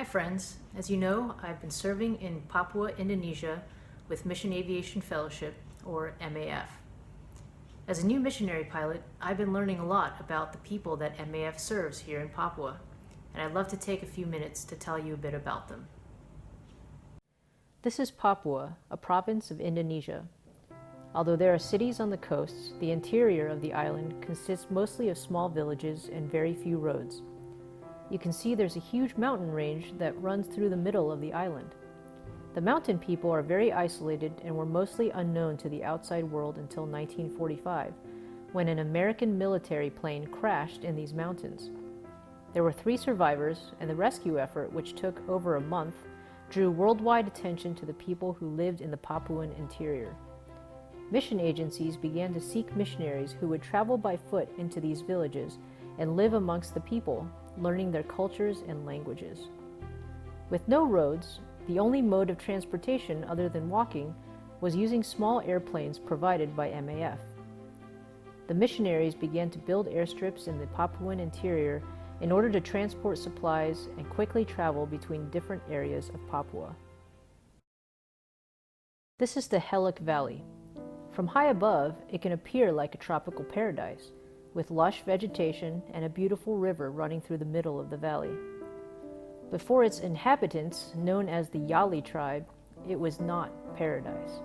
Hi friends, as you know, I've been serving in Papua, Indonesia with Mission Aviation Fellowship, or MAF. As a new missionary pilot, I've been learning a lot about the people that MAF serves here in Papua, and I'd love to take a few minutes to tell you a bit about them. This is Papua, a province of Indonesia. Although there are cities on the coasts, the interior of the island consists mostly of small villages and very few roads. You can see there's a huge mountain range that runs through the middle of the island. The mountain people are very isolated and were mostly unknown to the outside world until 1945, when an American military plane crashed in these mountains. There were 3 survivors, and the rescue effort, which took over a month, drew worldwide attention to the people who lived in the Papuan interior. Mission agencies began to seek missionaries who would travel by foot into these villages and live amongst the people, learning their cultures and languages. With no roads, the only mode of transportation other than walking was using small airplanes provided by MAF. The missionaries began to build airstrips in the Papuan interior in order to transport supplies and quickly travel between different areas of Papua. This is the Helok Valley. From high above, it can appear like a tropical paradise, with lush vegetation and a beautiful river running through the middle of the valley. But for its inhabitants, known as the Yali tribe, it was not paradise.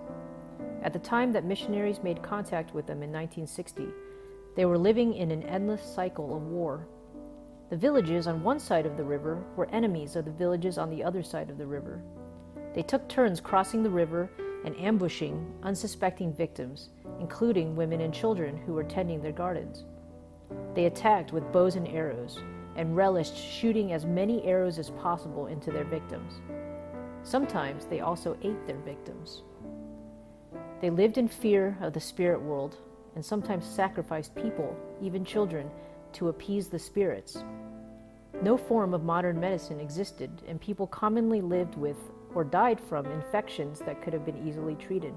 At the time that missionaries made contact with them in 1960, they were living in an endless cycle of war. The villages on one side of the river were enemies of the villages on the other side of the river. They took turns crossing the river and ambushing unsuspecting victims, including women and children who were tending their gardens. They attacked with bows and arrows, and relished shooting as many arrows as possible into their victims. Sometimes they also ate their victims. They lived in fear of the spirit world, and sometimes sacrificed people, even children, to appease the spirits. No form of modern medicine existed, and people commonly lived with or died from infections that could have been easily treated.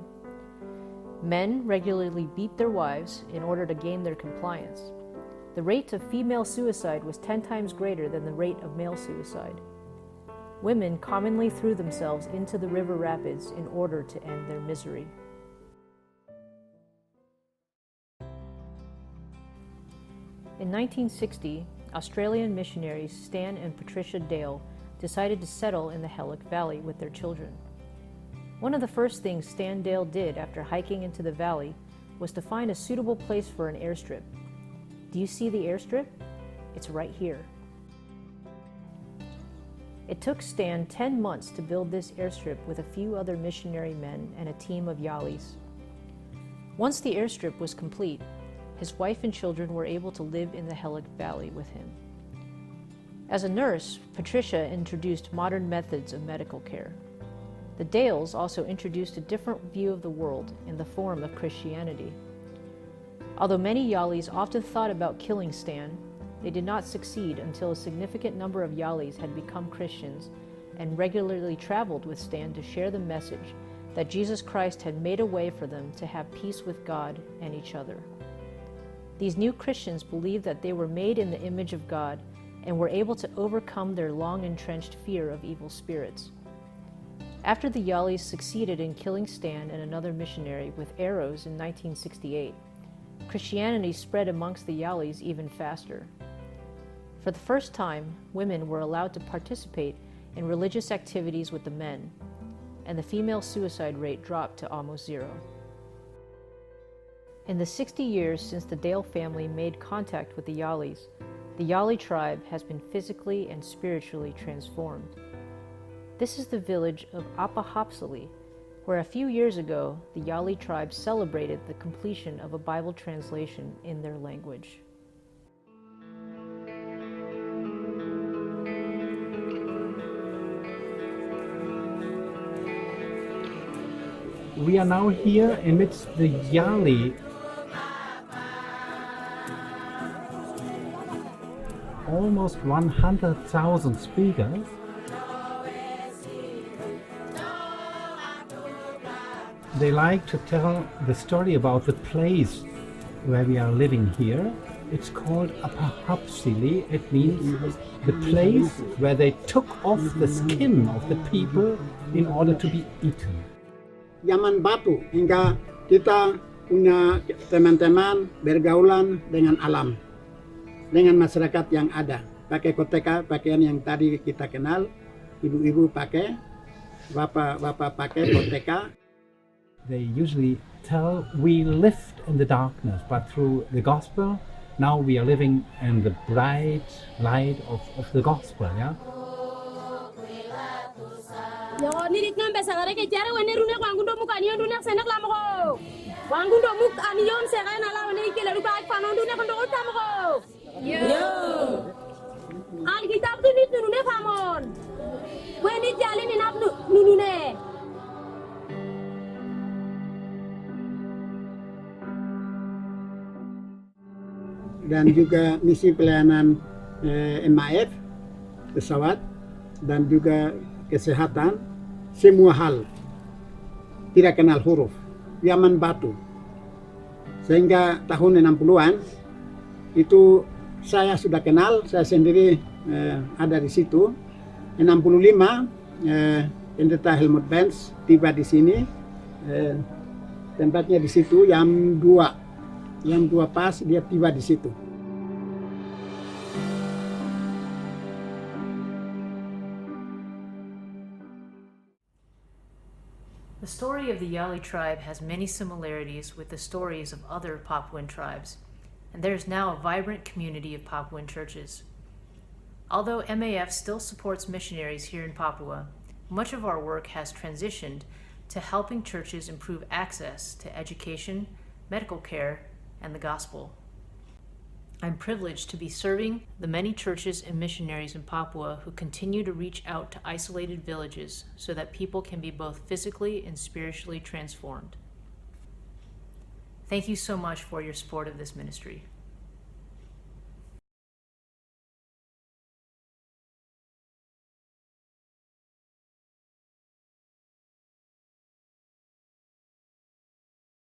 Men regularly beat their wives in order to gain their compliance. The rate of female suicide was 10 times greater than the rate of male suicide. Women commonly threw themselves into the river rapids in order to end their misery. In 1960, Australian missionaries Stan and Patricia Dale decided to settle in the Helok Valley with their children. One of the first things Stan Dale did after hiking into the valley was to find a suitable place for an airstrip. Do you see the airstrip? It's right here. It took Stan 10 months to build this airstrip with a few other missionary men and a team of Yalis. Once the airstrip was complete, his wife and children were able to live in the Helok Valley with him. As a nurse, Patricia introduced modern methods of medical care. The Dales also introduced a different view of the world in the form of Christianity. Although many Yalis often thought about killing Stan, they did not succeed until a significant number of Yalis had become Christians and regularly traveled with Stan to share the message that Jesus Christ had made a way for them to have peace with God and each other. These new Christians believed that they were made in the image of God and were able to overcome their long-entrenched fear of evil spirits. After the Yalis succeeded in killing Stan and another missionary with arrows in 1968, Christianity spread amongst the Yalis even faster. For the first time, women were allowed to participate in religious activities with the men, and the female suicide rate dropped to almost 0. In the 60 years since the Dale family made contact with the Yali tribe has been physically and spiritually transformed. This is the village of Apahapsali, where a few years ago, the Yali tribe celebrated the completion of a Bible translation in their language. We are now here amidst the Yali. Almost 100,000 speakers. They like to tell the story about the place where we are living here, it's called Apahapsili. It means the place where they took off the skin of the people in order to be eaten. Zaman batu hingga kita punya teman-teman bergaulan dengan alam, dengan masyarakat yang ada. Pakai koteka, pakaian yang tadi kita kenal, ibu-ibu pakai, bapak pakai koteka. They usually tell we lived in the darkness, but through the gospel, now we are living in the bright light of the gospel. Yeah. Ni dik nambe sagare ke jare woni rune ko ngundo mu kan yondu nek senak lam ko wangundo mu an yon se kana la woni ke la ruba fa non du nek ndo tam ko yo al kitab tu ni rune famon weni jali ni nap nunune. Dan juga misi pelayanan MAF pesawat dan juga kesehatan, semua hal tidak kenal huruf, zaman batu. Sehingga tahun 60-an itu saya sudah kenal, saya sendiri ada di situ. 65 pendeta Helmut Benz tiba di sini, tempatnya di situ jam 2 pas dia tiba di situ. The story of the Yali tribe has many similarities with the stories of other Papuan tribes, and there is now a vibrant community of Papuan churches. Although MAF still supports missionaries here in Papua, much of our work has transitioned to helping churches improve access to education, medical care, and the gospel. I'm privileged to be serving the many churches and missionaries in Papua who continue to reach out to isolated villages so that people can be both physically and spiritually transformed. Thank you so much for your support of this ministry.